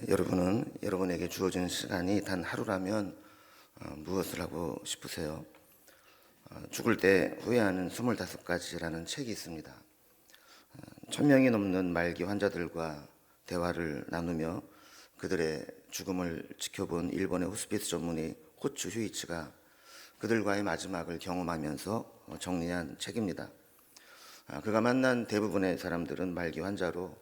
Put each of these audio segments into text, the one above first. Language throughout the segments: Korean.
여러분은 여러분에게 주어진 시간이 단 하루라면 무엇을 하고 싶으세요? 죽을 때 후회하는 25가지라는 책이 있습니다. 1000명이 넘는 말기 환자들과 대화를 나누며 그들의 죽음을 지켜본 일본의 호스피스 전문의 호츠 휴이치가 그들과의 마지막을 경험하면서 정리한 책입니다. 그가 만난 대부분의 사람들은 말기 환자로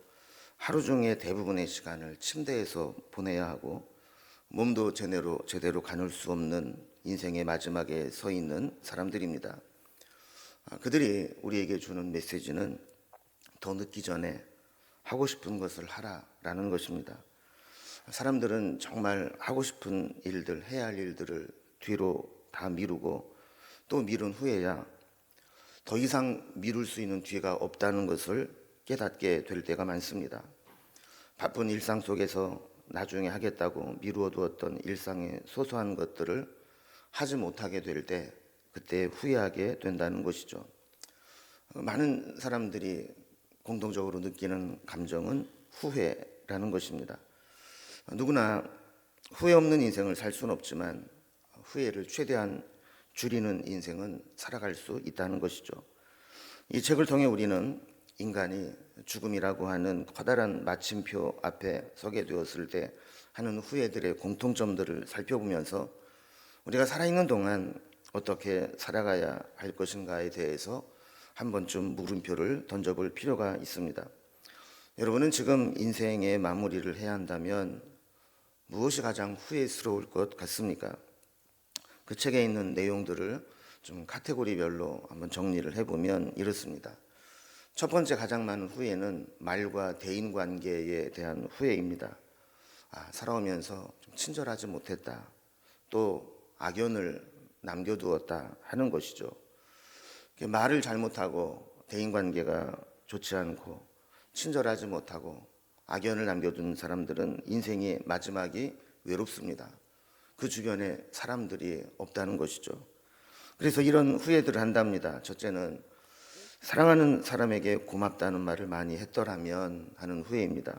하루 중에 대부분의 시간을 침대에서 보내야 하고 몸도 제대로 가눌 수 없는 인생의 마지막에 서 있는 사람들입니다. 그들이 우리에게 주는 메시지는 더 늦기 전에 하고 싶은 것을 하라라는 것입니다. 사람들은 정말 하고 싶은 일들, 해야 할 일들을 뒤로 다 미루고 또 미룬 후에야 더 이상 미룰 수 있는 기회가 없다는 것을 깨닫게 될 때가 많습니다. 바쁜 일상 속에서 나중에 하겠다고 미루어두었던 일상의 소소한 것들을 하지 못하게 될 때 그때 후회하게 된다는 것이죠. 많은 사람들이 공통적으로 느끼는 감정은 후회라는 것입니다. 누구나 후회 없는 인생을 살 수는 없지만 후회를 최대한 줄이는 인생은 살아갈 수 있다는 것이죠. 이 책을 통해 우리는 인간이 죽음이라고 하는 커다란 마침표 앞에 서게 되었을 때 하는 후회들의 공통점들을 살펴보면서 우리가 살아있는 동안 어떻게 살아가야 할 것인가에 대해서 한 번쯤 물음표를 던져볼 필요가 있습니다. 여러분은 지금 인생의 마무리를 해야 한다면 무엇이 가장 후회스러울 것 같습니까? 그 책에 있는 내용들을 좀 카테고리별로 한번 정리를 해보면 이렇습니다. 첫 번째 가장 많은 후회는 말과 대인 관계에 대한 후회입니다. 살아오면서 좀 친절하지 못했다, 또 악연을 남겨두었다 하는 것이죠. 말을 잘못하고 대인 관계가 좋지 않고 친절하지 못하고 악연을 남겨둔 사람들은 인생의 마지막이 외롭습니다. 그 주변에 사람들이 없다는 것이죠. 그래서 이런 후회들을 한답니다. 첫째는 사랑하는 사람에게 고맙다는 말을 많이 했더라면 하는 후회입니다.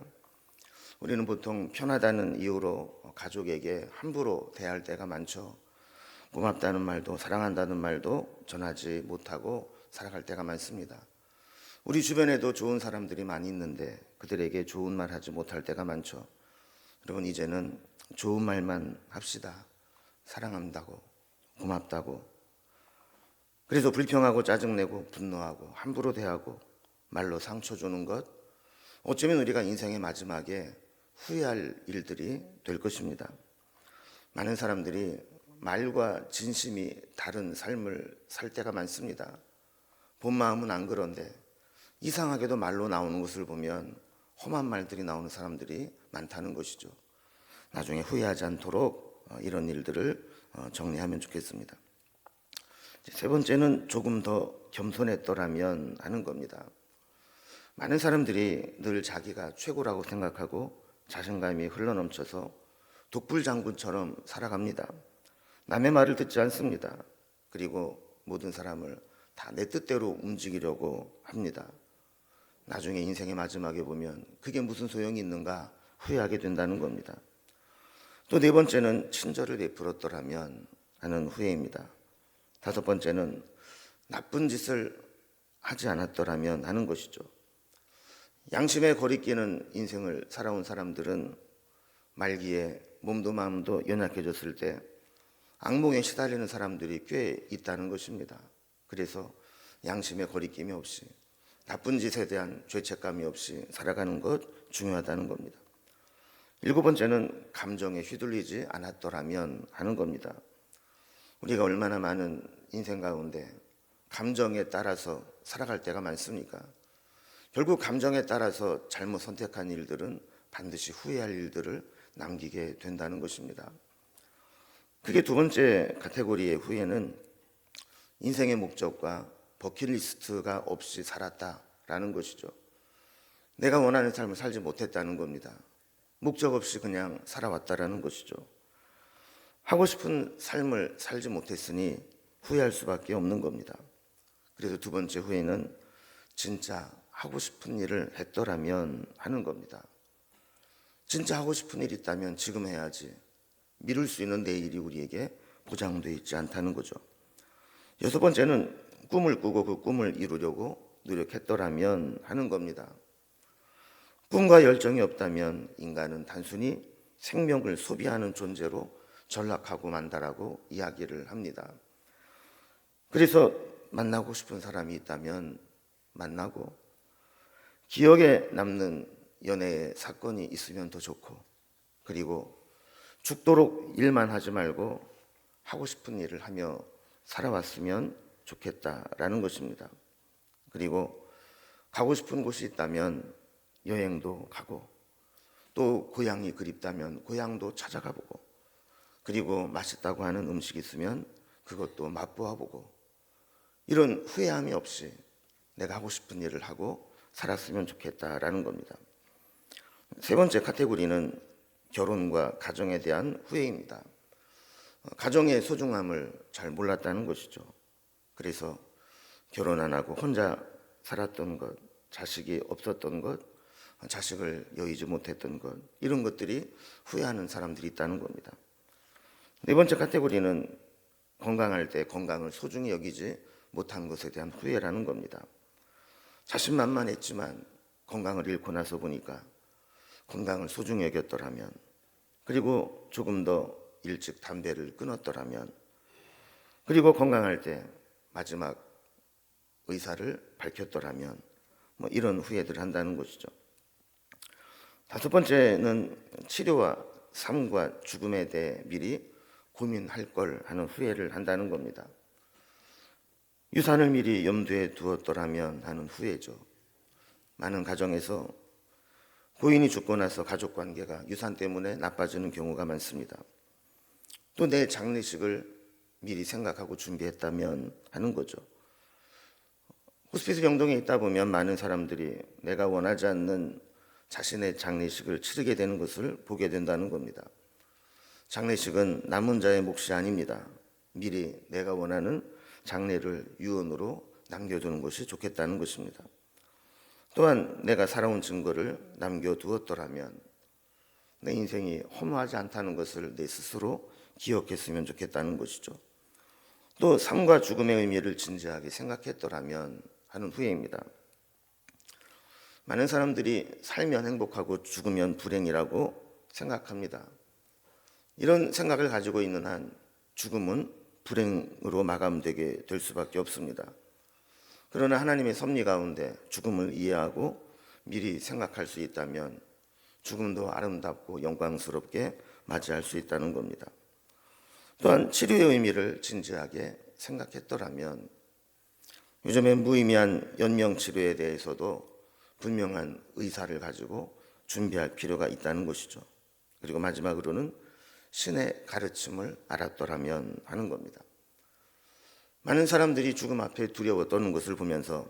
우리는 보통 편하다는 이유로 가족에게 함부로 대할 때가 많죠. 고맙다는 말도 사랑한다는 말도 전하지 못하고 살아갈 때가 많습니다. 우리 주변에도 좋은 사람들이 많이 있는데 그들에게 좋은 말 하지 못할 때가 많죠. 여러분, 이제는 좋은 말만 합시다. 사랑한다고, 고맙다고. 그래서 불평하고 짜증내고 분노하고 함부로 대하고 말로 상처 주는 것, 어쩌면 우리가 인생의 마지막에 후회할 일들이 될 것입니다. 많은 사람들이 말과 진심이 다른 삶을 살 때가 많습니다. 본 마음은 안 그런데 이상하게도 말로 나오는 것을 보면 험한 말들이 나오는 사람들이 많다는 것이죠. 나중에 후회하지 않도록 이런 일들을 정리하면 좋겠습니다. 세 번째는 조금 더 겸손했더라면 하는 겁니다. 많은 사람들이 늘 자기가 최고라고 생각하고 자신감이 흘러넘쳐서 독불장군처럼 살아갑니다. 남의 말을 듣지 않습니다. 그리고 모든 사람을 다 내 뜻대로 움직이려고 합니다. 나중에 인생의 마지막에 보면 그게 무슨 소용이 있는가 후회하게 된다는 겁니다. 또 네 번째는 친절을 베풀었더라면 하는 후회입니다. 다섯 번째는 나쁜 짓을 하지 않았더라면 하는 것이죠. 양심의 거리끼는 인생을 살아온 사람들은 말기에 몸도 마음도 연약해졌을 때 악몽에 시달리는 사람들이 꽤 있다는 것입니다. 그래서 양심의 거리낌이 없이 나쁜 짓에 대한 죄책감이 없이 살아가는 것 중요하다는 겁니다. 일곱 번째는 감정에 휘둘리지 않았더라면 하는 겁니다. 우리가 얼마나 많은 인생 가운데 감정에 따라서 살아갈 때가 많습니까? 결국 감정에 따라서 잘못 선택한 일들은 반드시 후회할 일들을 남기게 된다는 것입니다. 그게 두 번째 카테고리의 후회는 인생의 목적과 버킷리스트가 없이 살았다라는 것이죠. 내가 원하는 삶을 살지 못했다는 겁니다. 목적 없이 그냥 살아왔다라는 것이죠. 하고 싶은 삶을 살지 못했으니 후회할 수밖에 없는 겁니다. 그래서 두 번째 후회는 진짜 하고 싶은 일을 했더라면 하는 겁니다. 진짜 하고 싶은 일이 있다면 지금 해야지. 미룰 수 있는 내일이 우리에게 보장되어 있지 않다는 거죠. 여섯 번째는 꿈을 꾸고 그 꿈을 이루려고 노력했더라면 하는 겁니다. 꿈과 열정이 없다면 인간은 단순히 생명을 소비하는 존재로 전락하고 만다라고 이야기를 합니다. 그래서 만나고 싶은 사람이 있다면 만나고, 기억에 남는 연애의 사건이 있으면 더 좋고, 그리고 죽도록 일만 하지 말고 하고 싶은 일을 하며 살아왔으면 좋겠다라는 것입니다. 그리고 가고 싶은 곳이 있다면 여행도 가고, 또 고향이 그립다면 고향도 찾아가 보고, 그리고 맛있다고 하는 음식이 있으면 그것도 맛보아 보고, 이런 후회함이 없이 내가 하고 싶은 일을 하고 살았으면 좋겠다라는 겁니다. 세 번째 카테고리는 결혼과 가정에 대한 후회입니다. 가정의 소중함을 잘 몰랐다는 것이죠. 그래서 결혼 안 하고 혼자 살았던 것, 자식이 없었던 것, 자식을 여의지 못했던 것, 이런 것들이 후회하는 사람들이 있다는 겁니다. 네 번째 카테고리는 건강할 때 건강을 소중히 여기지 못한 것에 대한 후회라는 겁니다. 자신만만했지만 건강을 잃고 나서 보니까 건강을 소중히 여겼더라면, 그리고 조금 더 일찍 담배를 끊었더라면, 그리고 건강할 때 마지막 의사를 밝혔더라면, 이런 후회들을 한다는 것이죠. 다섯 번째는 치료와 삶과 죽음에 대해 미리 고민할 걸 하는 후회를 한다는 겁니다. 유산을 미리 염두에 두었더라면 하는 후회죠. 많은 가정에서 고인이 죽고 나서 가족 관계가 유산 때문에 나빠지는 경우가 많습니다. 또 내 장례식을 미리 생각하고 준비했다면 하는 거죠. 호스피스 병동에 있다 보면 많은 사람들이 내가 원하지 않는 자신의 장례식을 치르게 되는 것을 보게 된다는 겁니다. 장례식은 남은 자의 몫이 아닙니다. 미리 내가 원하는 장례를 유언으로 남겨두는 것이 좋겠다는 것입니다. 또한 내가 살아온 증거를 남겨두었더라면 내 인생이 허무하지 않다는 것을 내 스스로 기억했으면 좋겠다는 것이죠. 또 삶과 죽음의 의미를 진지하게 생각했더라면 하는 후회입니다. 많은 사람들이 살면 행복하고 죽으면 불행이라고 생각합니다. 이런 생각을 가지고 있는 한 죽음은 불행으로 마감되게 될 수밖에 없습니다. 그러나 하나님의 섭리 가운데 죽음을 이해하고 미리 생각할 수 있다면 죽음도 아름답고 영광스럽게 맞이할 수 있다는 겁니다. 또한 치료의 의미를 진지하게 생각했더라면 요즘에 무의미한 연명치료에 대해서도 분명한 의사를 가지고 준비할 필요가 있다는 것이죠. 그리고 마지막으로는 신의 가르침을 알았더라면 하는 겁니다. 많은 사람들이 죽음 앞에 두려워 떠는 것을 보면서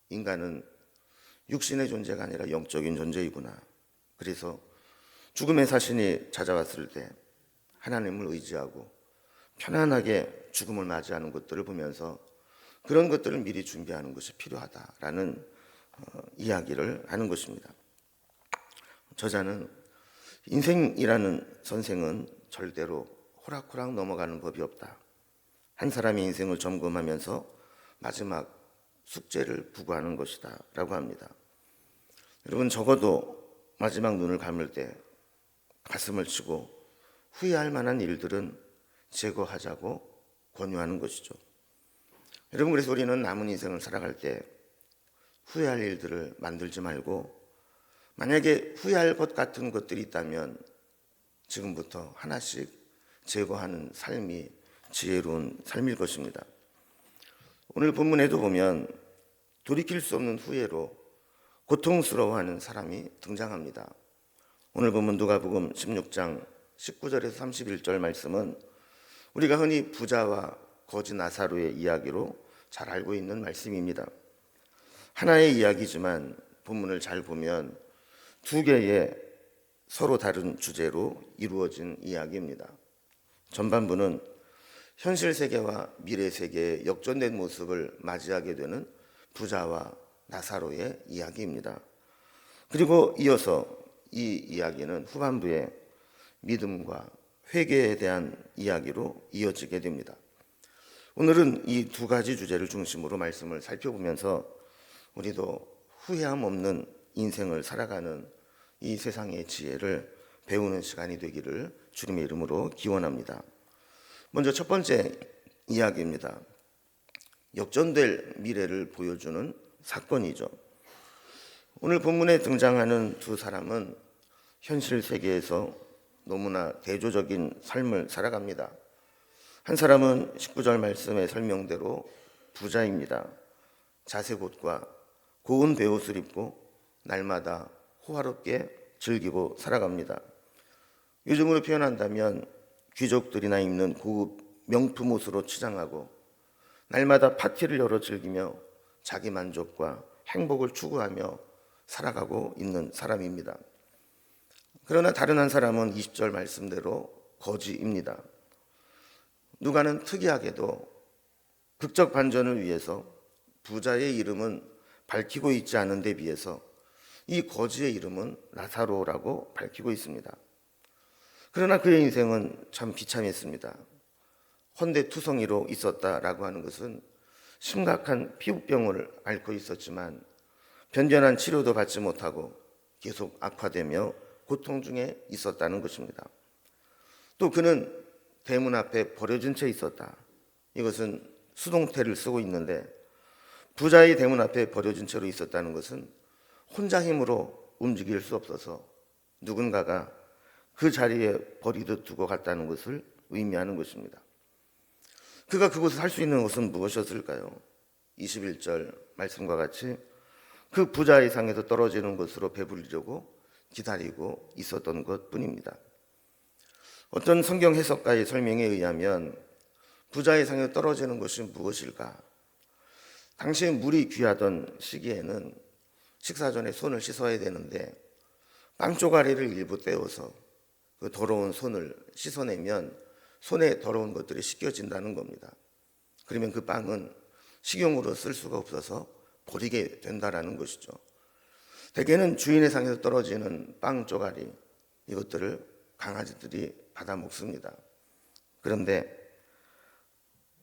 인간은 육신의 존재가 아니라 영적인 존재이구나. 그래서 죽음의 사신이 찾아왔을 때 하나님을 의지하고 편안하게 죽음을 맞이하는 것들을 보면서 그런 것들을 미리 준비하는 것이 필요하다라는 이야기를 하는 것입니다. 저자는 인생이라는 선생은 절대로 호락호락 넘어가는 법이 없다. 한 사람의 인생을 점검하면서 마지막 숙제를 부과하는 것이다 라고 합니다. 여러분, 적어도 마지막 눈을 감을 때 가슴을 치고 후회할 만한 일들은 제거하자고 권유하는 것이죠. 여러분, 그래서 우리는 남은 인생을 살아갈 때 후회할 일들을 만들지 말고, 만약에 후회할 것 같은 것들이 있다면 지금부터 하나씩 제거하는 삶이 지혜로운 삶일 것입니다. 오늘 본문에도 보면 돌이킬 수 없는 후회로 고통스러워하는 사람이 등장합니다. 오늘 본문 누가복음 16장 19절에서 31절 말씀은 우리가 흔히 부자와 거지 나사로의 이야기로 잘 알고 있는 말씀입니다. 하나의 이야기지만 본문을 잘 보면 두 개의 서로 다른 주제로 이루어진 이야기입니다. 전반부는 현실 세계와 미래 세계의 역전된 모습을 맞이하게 되는 부자와 나사로의 이야기입니다. 그리고 이어서 이 이야기는 후반부에 믿음과 회개에 대한 이야기로 이어지게 됩니다. 오늘은 이 두 가지 주제를 중심으로 말씀을 살펴보면서 우리도 후회함 없는 인생을 살아가는 이 세상의 지혜를 배우는 시간이 되기를 주님의 이름으로 기원합니다. 먼저 첫 번째 이야기입니다. 역전될 미래를 보여주는 사건이죠. 오늘 본문에 등장하는 두 사람은 현실 세계에서 너무나 대조적인 삶을 살아갑니다. 한 사람은 19절 말씀의 설명대로 부자입니다. 자색옷과 고운 베옷을 입고 날마다 호화롭게 즐기고 살아갑니다. 요즘으로 표현한다면 귀족들이나 입는 고급 명품 옷으로 치장하고 날마다 파티를 열어 즐기며 자기 만족과 행복을 추구하며 살아가고 있는 사람입니다. 그러나 다른 한 사람은 20절 말씀대로 거지입니다. 누가는 특이하게도 극적 반전을 위해서 부자의 이름은 밝히고 있지 않은 데 비해서 이 거지의 이름은 라사로라고 밝히고 있습니다. 그러나 그의 인생은 참 비참했습니다. 헌데투성이로 있었다라고 하는 것은 심각한 피부병을 앓고 있었지만 변변한 치료도 받지 못하고 계속 악화되며 고통 중에 있었다는 것입니다. 또 그는 대문 앞에 버려진 채 있었다. 이것은 수동태를 쓰고 있는데 부자의 대문 앞에 버려진 채로 있었다는 것은 혼자 힘으로 움직일 수 없어서 누군가가 그 자리에 버리듯 두고 갔다는 것을 의미하는 것입니다. 그가 그곳에 살 수 있는 것은 무엇이었을까요? 21절 말씀과 같이 그 부자의 상에서 떨어지는 것으로 배부르려고 기다리고 있었던 것뿐입니다. 어떤 성경 해석가의 설명에 의하면 부자의 상에 떨어지는 것이 무엇일까? 당시에 물이 귀하던 시기에는 식사 전에 손을 씻어야 되는데 빵 쪼가리를 일부 떼어서 그 더러운 손을 씻어내면 손에 더러운 것들이 씻겨진다는 겁니다. 그러면 그 빵은 식용으로 쓸 수가 없어서 버리게 된다라는 것이죠. 대개는 주인의 상에서 떨어지는 빵 쪼가리, 이것들을 강아지들이 받아 먹습니다. 그런데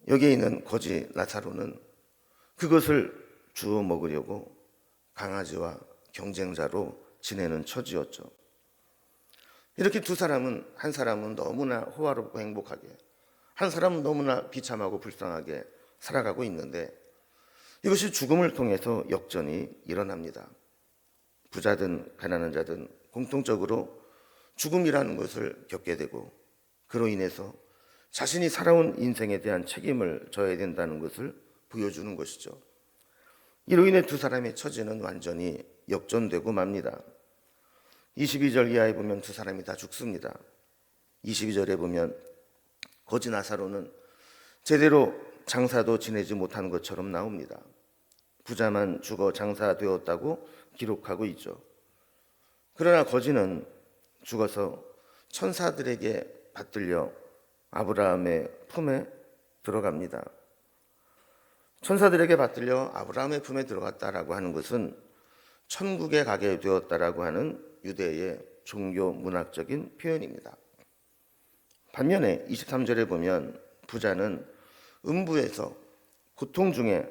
여기에 있는 거지 라사로는 그것을 주워 먹으려고 강아지와 경쟁자로 지내는 처지였죠. 이렇게 두 사람은, 한 사람은 너무나 호화롭고 행복하게, 한 사람은 너무나 비참하고 불쌍하게 살아가고 있는데 이것이 죽음을 통해서 역전이 일어납니다. 부자든 가난한 자든 공통적으로 죽음이라는 것을 겪게 되고 그로 인해서 자신이 살아온 인생에 대한 책임을 져야 된다는 것을 보여주는 것이죠. 이로 인해 두 사람의 처지는 완전히 역전되고 맙니다. 22절 이하에 보면 두 사람이 다 죽습니다. 22절에 보면 거지 라사로는 제대로 장사도 지내지 못한 것처럼 나옵니다. 부자만 죽어 장사되었다고 기록하고 있죠. 그러나 거지는 죽어서 천사들에게 받들려 아브라함의 품에 들어갑니다. 천사들에게 받들려 아브라함의 품에 들어갔다라고 하는 것은 천국에 가게 되었다라고 하는 유대의 종교 문학적인 표현입니다. 반면에 23절에 보면 부자는 음부에서 고통 중에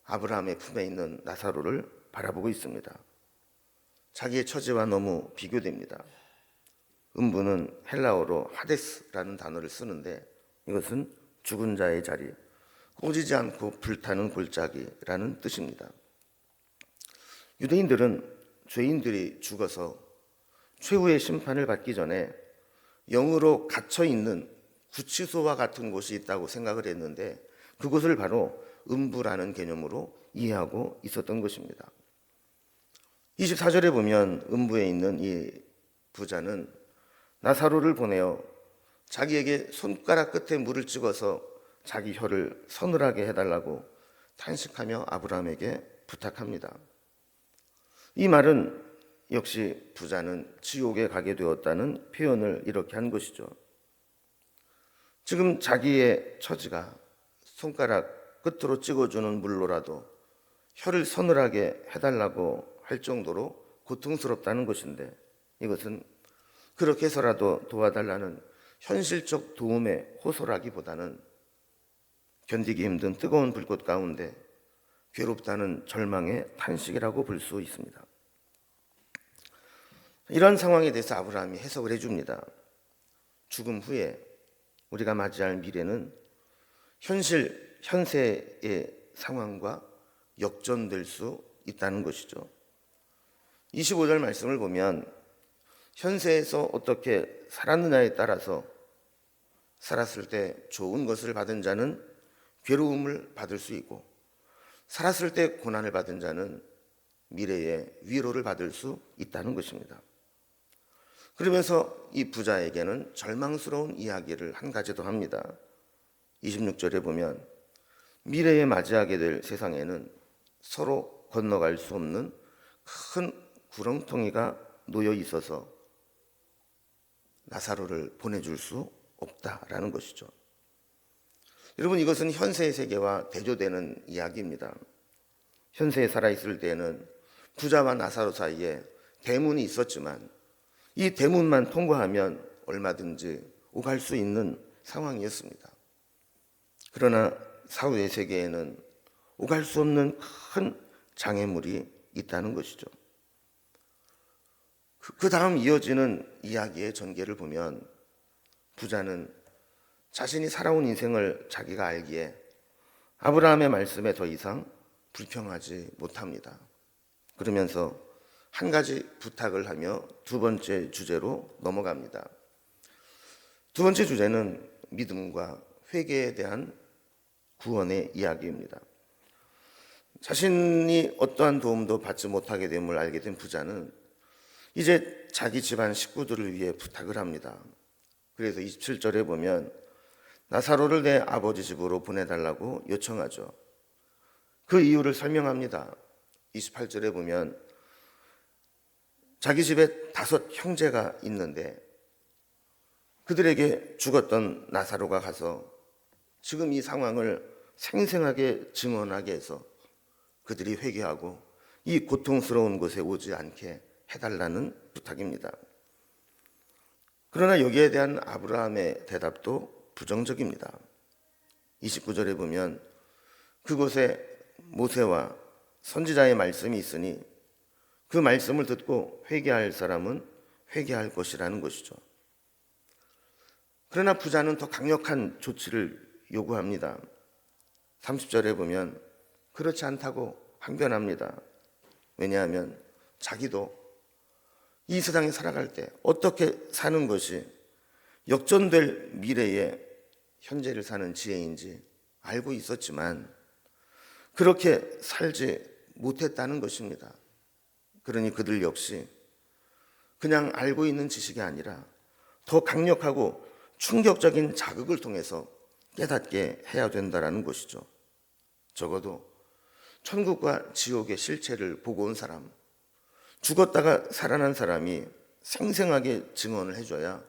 아브라함의 품에 있는 라사로를 바라보고 있습니다. 자기의 처지와 너무 비교됩니다. 음부는 헬라어로 하데스라는 단어를 쓰는데 이것은 죽은 자의 자리, 꺼지지 않고 불타는 골짜기라는 뜻입니다. 유대인들은 죄인들이 죽어서 최후의 심판을 받기 전에 영으로 갇혀 있는 구치소와 같은 곳이 있다고 생각을 했는데 그곳을 바로 음부라는 개념으로 이해하고 있었던 것입니다. 24절에 보면 음부에 있는 이 부자는 라사로를 보내어 자기에게 손가락 끝에 물을 찍어서 자기 혀를 서늘하게 해달라고 탄식하며 아브라함에게 부탁합니다. 이 말은 역시 부자는 지옥에 가게 되었다는 표현을 이렇게 한 것이죠. 지금 자기의 처지가 손가락 끝으로 찍어주는 물로라도 혀를 서늘하게 해달라고 할 정도로 고통스럽다는 것인데 이것은 그렇게 해서라도 도와달라는 현실적 도움의 호소라기보다는 견디기 힘든 뜨거운 불꽃 가운데 괴롭다는 절망의 탄식이라고 볼 수 있습니다. 이런 상황에 대해서 아브라함이 해석을 해줍니다. 죽음 후에 우리가 맞이할 미래는 현세의 상황과 역전될 수 있다는 것이죠. 25절 말씀을 보면 현세에서 어떻게 살았느냐에 따라서 살았을 때 좋은 것을 받은 자는 괴로움을 받을 수 있고 살았을 때 고난을 받은 자는 미래에 위로를 받을 수 있다는 것입니다. 그러면서 이 부자에게는 절망스러운 이야기를 한 가지 더 합니다. 26절에 보면 미래에 맞이하게 될 세상에는 서로 건너갈 수 없는 큰 구렁텅이가 놓여 있어서 나사로를 보내줄 수 없다라는 것이죠. 여러분, 이것은 현세의 세계와 대조되는 이야기입니다. 현세에 살아있을 때는 부자와 나사로 사이에 대문이 있었지만 이 대문만 통과하면 얼마든지 오갈 수 있는 상황이었습니다. 그러나 사후의 세계에는 오갈 수 없는 큰 장애물이 있다는 것이죠. 그 다음 이어지는 이야기의 전개를 보면 부자는 자신이 살아온 인생을 자기가 알기에 아브라함의 말씀에 더 이상 불평하지 못합니다. 그러면서 한 가지 부탁을 하며 두 번째 주제로 넘어갑니다. 두 번째 주제는 믿음과 회개에 대한 구원의 이야기입니다. 자신이 어떠한 도움도 받지 못하게 됨을 알게 된 부자는 이제 자기 집안 식구들을 위해 부탁을 합니다. 그래서 27절에 보면 나사로를 내 아버지 집으로 보내달라고 요청하죠. 그 이유를 설명합니다. 28절에 보면 자기 집에 5 형제가 있는데 그들에게 죽었던 나사로가 가서 지금 이 상황을 생생하게 증언하게 해서 그들이 회개하고 이 고통스러운 곳에 오지 않게 해달라는 부탁입니다. 그러나 여기에 대한 아브라함의 대답도 부정적입니다. 29절에 보면 그곳에 모세와 선지자의 말씀이 있으니 그 말씀을 듣고 회개할 사람은 회개할 것이라는 것이죠. 그러나 부자는 더 강력한 조치를 요구합니다. 30절에 보면 그렇지 않다고 항변합니다. 왜냐하면 자기도 이 세상에 살아갈 때 어떻게 사는 것이 역전될 미래에 현재를 사는 지혜인지 알고 있었지만 그렇게 살지 못했다는 것입니다. 그러니 그들 역시 그냥 알고 있는 지식이 아니라 더 강력하고 충격적인 자극을 통해서 깨닫게 해야 된다는 것이죠. 적어도 천국과 지옥의 실체를 보고 온 사람, 죽었다가 살아난 사람이 생생하게 증언을 해줘야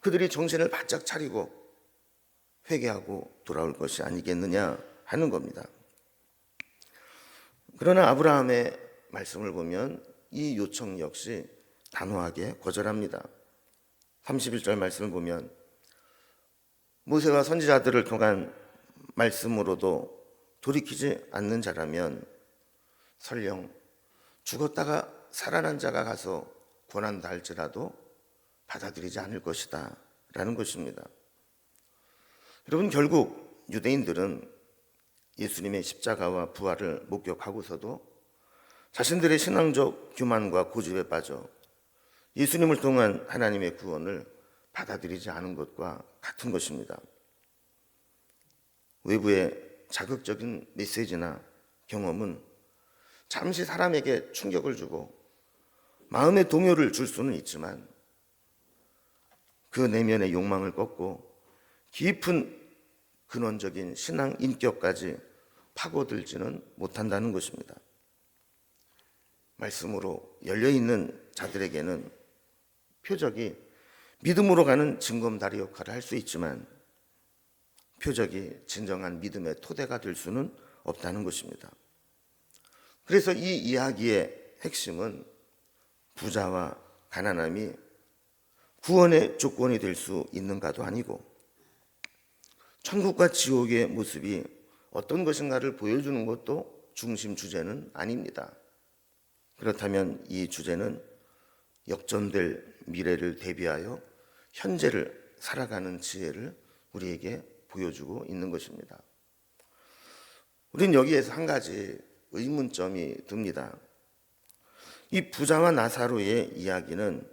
그들이 정신을 바짝 차리고 회개하고 돌아올 것이 아니겠느냐 하는 겁니다. 그러나 아브라함의 말씀을 보면 이 요청 역시 단호하게 거절합니다. 31절 말씀을 보면 모세와 선지자들을 통한 말씀으로도 돌이키지 않는 자라면 설령 죽었다가 살아난 자가 가서 권한다 할지라도 받아들이지 않을 것이다 라는 것입니다. 여러분, 결국 유대인들은 예수님의 십자가와 부활을 목격하고서도 자신들의 신앙적 교만과 고집에 빠져 예수님을 통한 하나님의 구원을 받아들이지 않은 것과 같은 것입니다. 외부의 자극적인 메시지나 경험은 잠시 사람에게 충격을 주고 마음의 동요를 줄 수는 있지만 그 내면의 욕망을 꺾고 깊은 근원적인 신앙 인격까지 파고들지는 못한다는 것입니다. 말씀으로 열려있는 자들에게는 표적이 믿음으로 가는 징검다리 역할을 할 수 있지만 표적이 진정한 믿음의 토대가 될 수는 없다는 것입니다. 그래서 이 이야기의 핵심은 부자와 가난함이 구원의 조건이 될 수 있는가도 아니고, 천국과 지옥의 모습이 어떤 것인가를 보여주는 것도 중심 주제는 아닙니다. 그렇다면 이 주제는 역전될 미래를 대비하여 현재를 살아가는 지혜를 우리에게 보여주고 있는 것입니다. 우리는 여기에서 한 가지 의문점이 듭니다. 이 부자와 나사로의 이야기는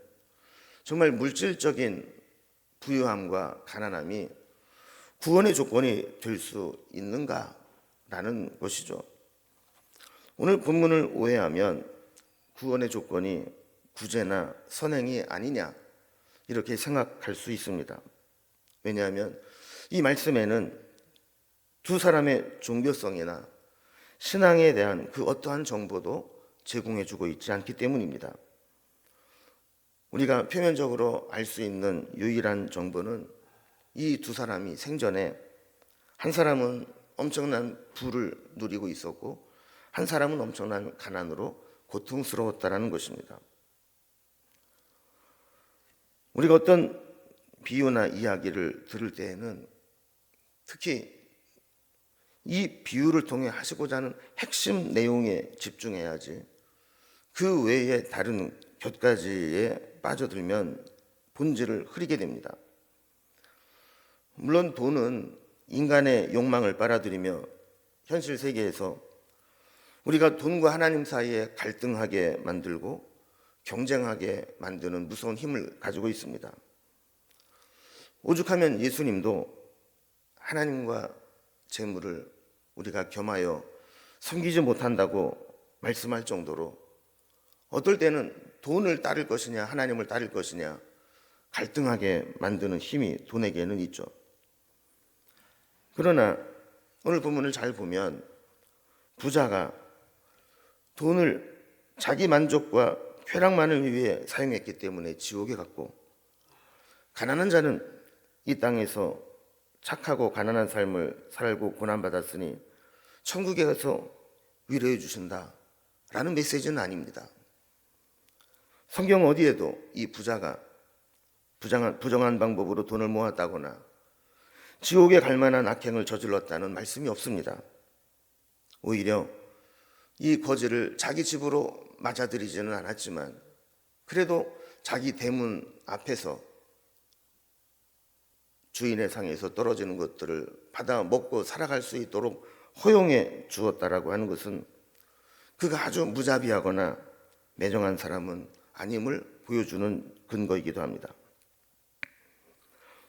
정말 물질적인 부유함과 가난함이 구원의 조건이 될 수 있는가라는 것이죠. 오늘 본문을 오해하면 구원의 조건이 구제나 선행이 아니냐 이렇게 생각할 수 있습니다. 왜냐하면 이 말씀에는 두 사람의 종교성이나 신앙에 대한 그 어떠한 정보도 제공해주고 있지 않기 때문입니다. 우리가 표면적으로 알 수 있는 유일한 정보는 이 두 사람이 생전에 한 사람은 엄청난 부를 누리고 있었고 한 사람은 엄청난 가난으로 고통스러웠다라는 것입니다. 우리가 어떤 비유나 이야기를 들을 때에는 특히 이 비유를 통해 하시고자 하는 핵심 내용에 집중해야지 그 외에 다른 곁가지에 빠져들면 본질을 흐리게 됩니다. 물론 돈은 인간의 욕망을 빨아들이며 현실 세계에서 우리가 돈과 하나님 사이에 갈등하게 만들고 경쟁하게 만드는 무서운 힘을 가지고 있습니다. 오죽하면 예수님도 하나님과 재물을 우리가 겸하여 섬기지 못한다고 말씀할 정도로 어떨 때는 돈을 따를 것이냐 하나님을 따를 것이냐 갈등하게 만드는 힘이 돈에게는 있죠. 그러나 오늘 본문을 잘 보면 부자가 돈을 자기 만족과 쾌락만을 위해 사용했기 때문에 지옥에 갔고, 가난한 자는 이 땅에서 착하고 가난한 삶을 살고 고난받았으니 천국에 가서 위로해 주신다라는 메시지는 아닙니다. 성경 어디에도 이 부자가 부정한 방법으로 돈을 모았다거나 지옥에 갈 만한 악행을 저질렀다는 말씀이 없습니다. 오히려 이 거지를 자기 집으로 맞아들이지는 않았지만 그래도 자기 대문 앞에서 주인의 상에서 떨어지는 것들을 받아 먹고 살아갈 수 있도록 허용해 주었다라고 하는 것은 그가 아주 무자비하거나 매정한 사람은 아님을 보여주는 근거이기도 합니다.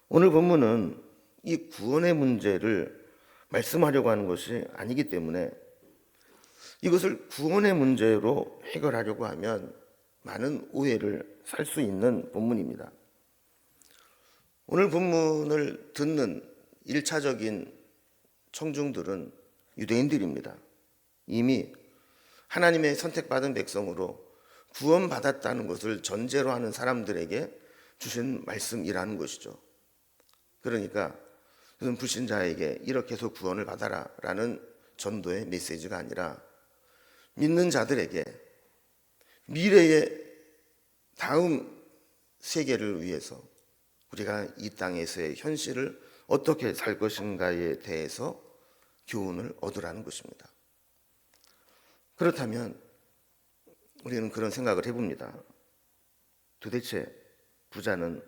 오늘 본문은 이 구원의 문제를 말씀하려고 하는 것이 아니기 때문에 이것을 구원의 문제로 해결하려고 하면 많은 오해를 살 수 있는 본문입니다. 오늘 본문을 듣는 1차적인 청중들은 유대인들입니다. 이미 하나님의 선택받은 백성으로 구원받았다는 것을 전제로 하는 사람들에게 주신 말씀이라는 것이죠. 그러니까 그런 불신자에게 이렇게 해서 구원을 받아라 라는 전도의 메시지가 아니라 믿는 자들에게 미래의 다음 세계를 위해서 우리가 이 땅에서의 현실을 어떻게 살 것인가에 대해서 교훈을 얻으라는 것입니다. 그렇다면 우리는 그런 생각을 해봅니다. 도대체 부자는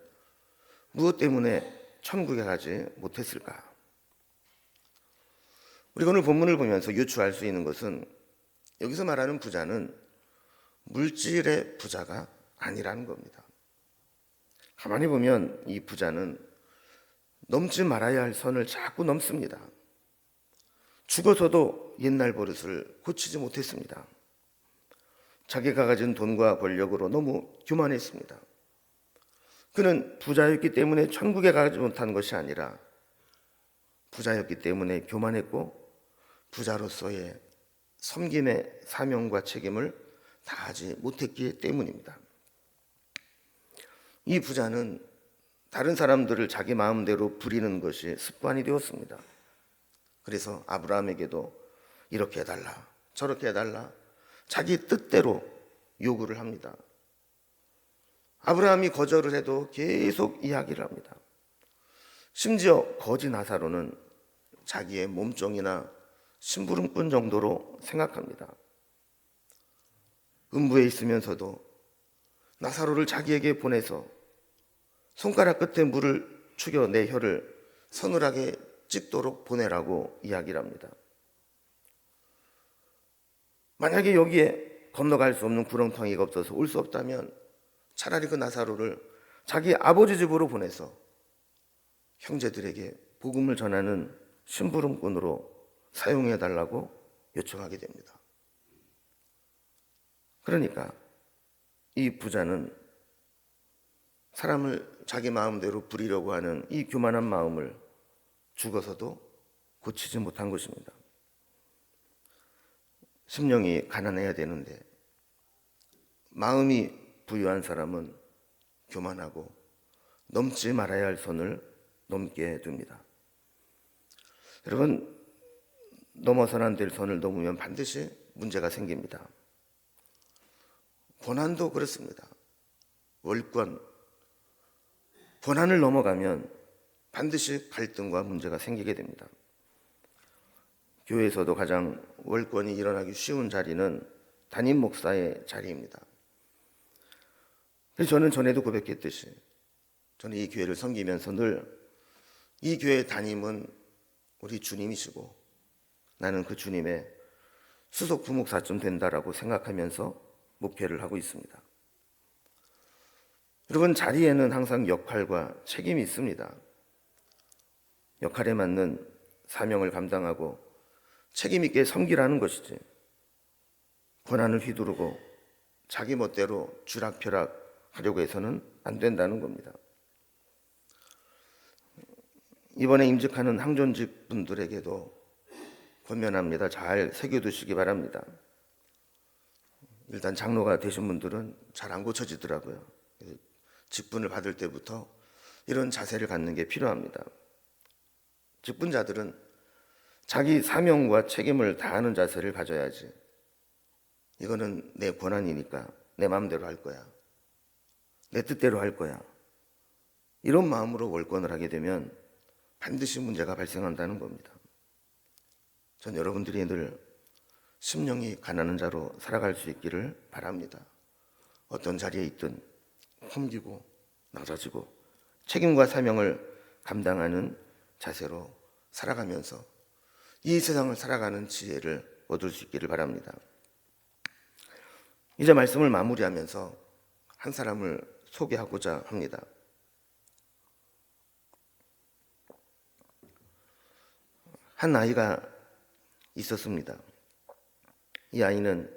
무엇 때문에 천국에 가지 못했을까? 우리가 오늘 본문을 보면서 유추할 수 있는 것은 여기서 말하는 부자는 물질의 부자가 아니라는 겁니다. 가만히 보면 이 부자는 넘지 말아야 할 선을 자꾸 넘습니다. 죽어서도 옛날 버릇을 고치지 못했습니다. 자기가 가진 돈과 권력으로 너무 교만했습니다. 그는 부자였기 때문에 천국에 가지 못한 것이 아니라 부자였기 때문에 교만했고 부자로서의 섬김의 사명과 책임을 다하지 못했기 때문입니다. 이 부자는 다른 사람들을 자기 마음대로 부리는 것이 습관이 되었습니다. 그래서 아브라함에게도 이렇게 해달라 저렇게 해달라 자기 뜻대로 요구를 합니다. 아브라함이 거절을 해도 계속 이야기를 합니다. 심지어 거지 나사로는 자기의 몸종이나 심부름꾼 정도로 생각합니다. 음부에 있으면서도 나사로를 자기에게 보내서 손가락 끝에 물을 축여 내 혀를 서늘하게 찍도록 보내라고 이야기를 합니다. 만약에 여기에 건너갈 수 없는 구렁텅이가 없어서 올 수 없다면 차라리 그 나사로를 자기 아버지 집으로 보내서 형제들에게 복음을 전하는 심부름꾼으로 사용해달라고 요청하게 됩니다. 그러니까 이 부자는 사람을 자기 마음대로 부리려고 하는 이 교만한 마음을 죽어서도 고치지 못한 것입니다. 심령이 가난해야 되는데 마음이 부유한 사람은 교만하고 넘지 말아야 할 선을 넘게 됩니다. 여러분, 넘어서는 안 될 선을 넘으면 반드시 문제가 생깁니다. 고난도 그렇습니다. 월권, 고난을 넘어가면 반드시 갈등과 문제가 생기게 됩니다. 교회에서도 가장 월권이 일어나기 쉬운 자리는 담임 목사의 자리입니다. 그래서 저는 전에도 고백했듯이 저는 이 교회를 섬기면서 늘 이 교회의 담임은 우리 주님이시고 나는 그 주님의 수석 부목사쯤 된다라고 생각하면서 목회를 하고 있습니다. 여러분, 자리에는 항상 역할과 책임이 있습니다. 역할에 맞는 사명을 감당하고 책임 있게 섬기라는 것이지 권한을 휘두르고 자기 멋대로 쥐락펴락 하려고 해서는 안 된다는 겁니다. 이번에 임직하는 항존직 분들에게도 권면합니다. 잘 새겨두시기 바랍니다. 일단 장로가 되신 분들은 잘 안 고쳐지더라고요. 직분을 받을 때부터 이런 자세를 갖는 게 필요합니다. 직분자들은 자기 사명과 책임을 다하는 자세를 가져야지. 이거는 내 권한이니까 내 마음대로 할 거야. 내 뜻대로 할 거야. 이런 마음으로 월권을 하게 되면 반드시 문제가 발생한다는 겁니다. 전 여러분들이 늘 심령이 가난한 자로 살아갈 수 있기를 바랍니다. 어떤 자리에 있든 섬기고 낮아지고 책임과 사명을 감당하는 자세로 살아가면서 이 세상을 살아가는 지혜를 얻을 수 있기를 바랍니다. 이제 말씀을 마무리하면서 한 사람을 소개하고자 합니다. 한 아이가 있었습니다. 이 아이는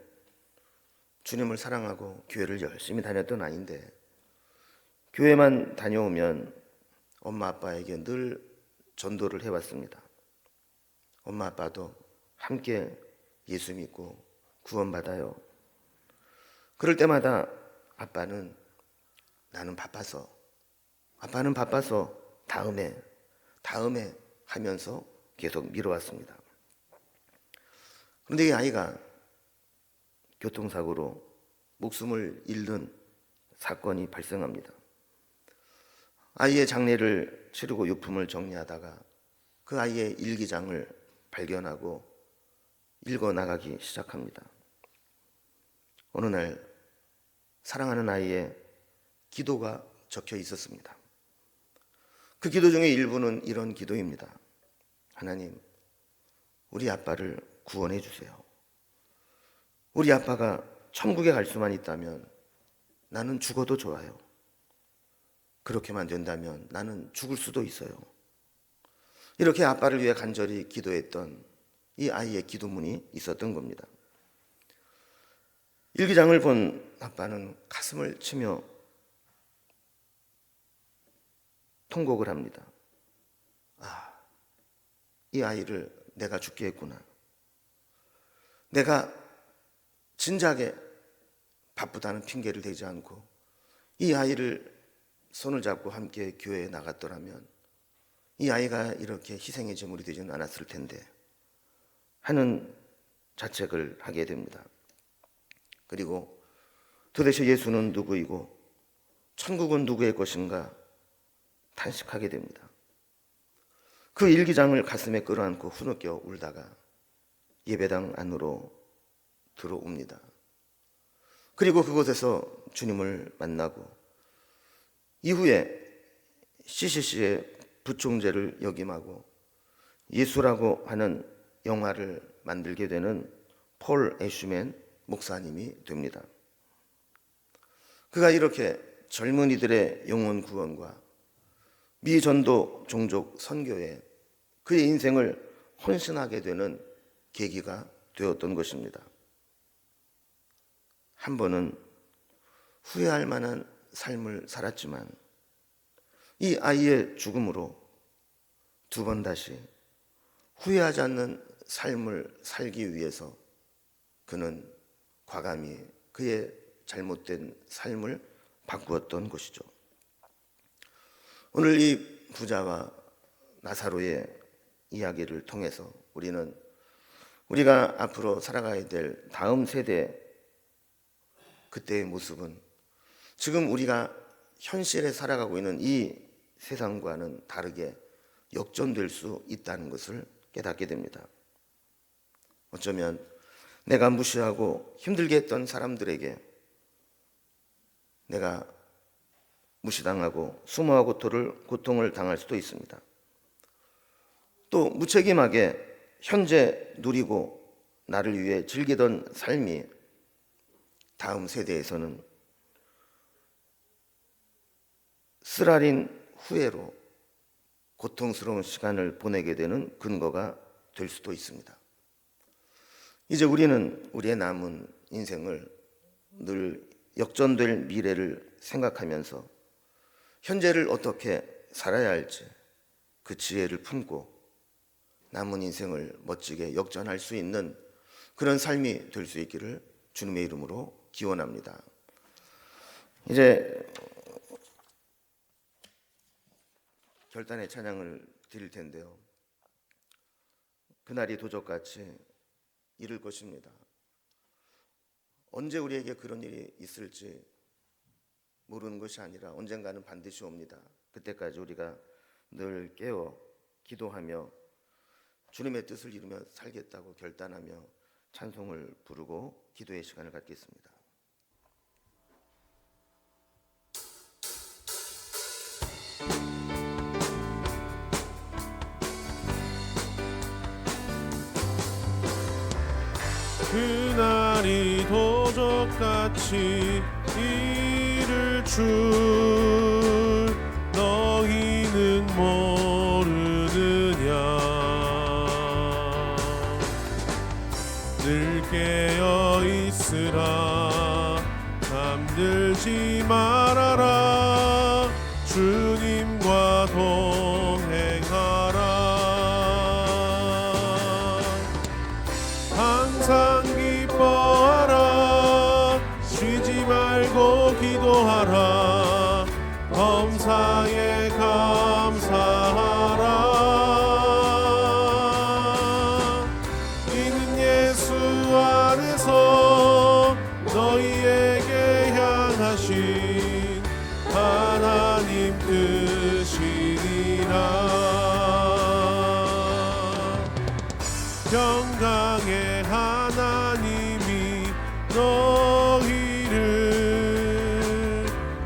주님을 사랑하고 교회를 열심히 다녔던 아이인데 교회만 다녀오면 엄마 아빠에게 늘 전도를 해왔습니다. 엄마 아빠도 함께 예수 믿고 구원받아요. 그럴 때마다 아빠는 바빠서 다음에 하면서 계속 미뤄왔습니다. 그런데 이 아이가 교통사고로 목숨을 잃는 사건이 발생합니다. 아이의 장례를 치르고 유품을 정리하다가 그 아이의 일기장을 발견하고 읽어나가기 시작합니다. 어느 날 사랑하는 아이의 기도가 적혀 있었습니다. 그 기도 중에 일부는 이런 기도입니다. 하나님, 우리 아빠를 구원해 주세요. 우리 아빠가 천국에 갈 수만 있다면 나는 죽어도 좋아요. 그렇게만 된다면 나는 죽을 수도 있어요. 이렇게 아빠를 위해 간절히 기도했던 이 아이의 기도문이 있었던 겁니다. 일기장을 본 아빠는 가슴을 치며 통곡을 합니다. 이 아이를 내가 죽게 했구나. 내가 진작에 바쁘다는 핑계를 대지 않고 이 아이를 손을 잡고 함께 교회에 나갔더라면 이 아이가 이렇게 희생의 제물이 되지는 않았을 텐데 하는 자책을 하게 됩니다. 그리고 도대체 예수는 누구이고 천국은 누구의 것인가 탄식하게 됩니다. 그 일기장을 가슴에 끌어안고 후느껴 울다가 예배당 안으로 들어옵니다. 그리고 그곳에서 주님을 만나고 이후에 CCC의 부총재를 역임하고 예수라고 하는 영화를 만들게 되는 폴 애슈맨 목사님이 됩니다. 그가 이렇게 젊은이들의 영혼 구원과 미전도 종족 선교에 그의 인생을 헌신하게 되는 계기가 되었던 것입니다. 한 번은 후회할 만한 삶을 살았지만 이 아이의 죽음으로 두 번 다시 후회하지 않는 삶을 살기 위해서 그는 과감히 그의 잘못된 삶을 바꾸었던 것이죠. 오늘 이 부자와 나사로의 이야기를 통해서 우리는 우리가 앞으로 살아가야 될 다음 세대 그때의 모습은 지금 우리가 현실에 살아가고 있는 이 세상과는 다르게 역전될 수 있다는 것을 깨닫게 됩니다. 어쩌면 내가 무시하고 힘들게 했던 사람들에게 내가 무시당하고 수모와 고통을 당할 수도 있습니다. 또 무책임하게 현재 누리고 나를 위해 즐기던 삶이 다음 세대에서는 쓰라린 후회로 고통스러운 시간을 보내게 되는 근거가 될 수도 있습니다. 이제 우리는 우리의 남은 인생을 늘 역전될 미래를 생각하면서 현재를 어떻게 살아야 할지 그 지혜를 품고 남은 인생을 멋지게 역전할 수 있는 그런 삶이 될 수 있기를 주님의 이름으로 기원합니다. 이제 결단의 찬양을 드릴 텐데요. 그날이 도적같이 이를 것입니다. 언제 우리에게 그런 일이 있을지 모르는 것이 아니라 언젠가는 반드시 옵니다. 그때까지 우리가 늘 깨어 기도하며 주님의 뜻을 이루며 살겠다고 결단하며 찬송을 부르고 기도의 시간을 갖겠습니다. 그날이 도적같이 이를 줄 너희는 모르느냐. 늘 깨어 있으라 잠들지 말아라 주님과 동행하라. 항상 기뻐하라 쉬지 말고 기도하라 범사에 감사하라. 이는 예수 안에서 너희에게 향하신 하나님 뜻이니라. 평강의 하나님이 너희를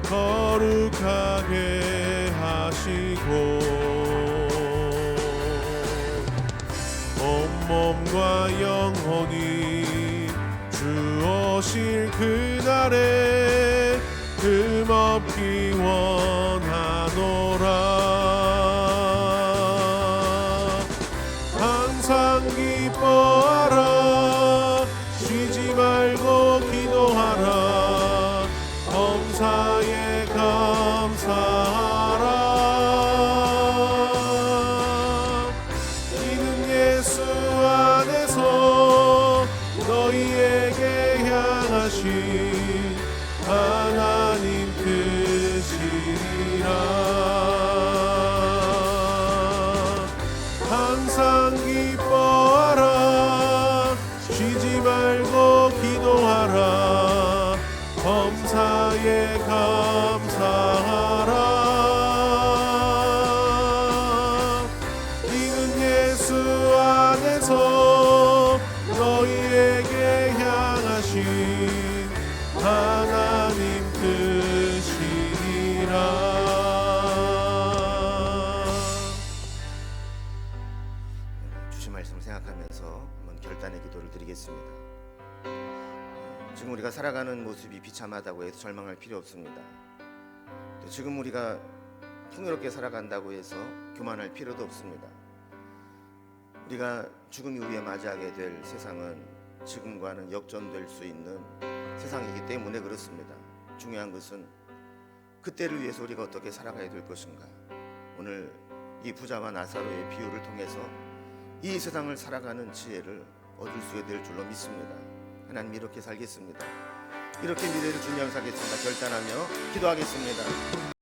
거룩하게 하시고 온몸과 영혼이 주오실 그날에 흠없기 원하노라. 항상 기뻐하라 쉬지 말고 기도하라 범사에 감사하라. 이는 예수 안에서 너희에게 향하신 하나님 뜻이니 있습니다. 지금 우리가 살아가는 모습이 비참하다고 해서 절망할 필요 없습니다. 또 지금 우리가 풍요롭게 살아간다고 해서 교만할 필요도 없습니다. 우리가 죽음 이후에 맞이하게 될 세상은 지금과는 역전될 수 있는 세상이기 때문에 그렇습니다. 중요한 것은 그때를 위해서 우리가 어떻게 살아가야 될 것인가. 오늘 이 부자와 나사로의 비유를 통해서 이 세상을 살아가는 지혜를 얻을 수 있게 될 줄로 믿습니다. 하나님, 이렇게 살겠습니다. 이렇게 미래를 준비하며 살겠습니다. 결단하며 기도하겠습니다.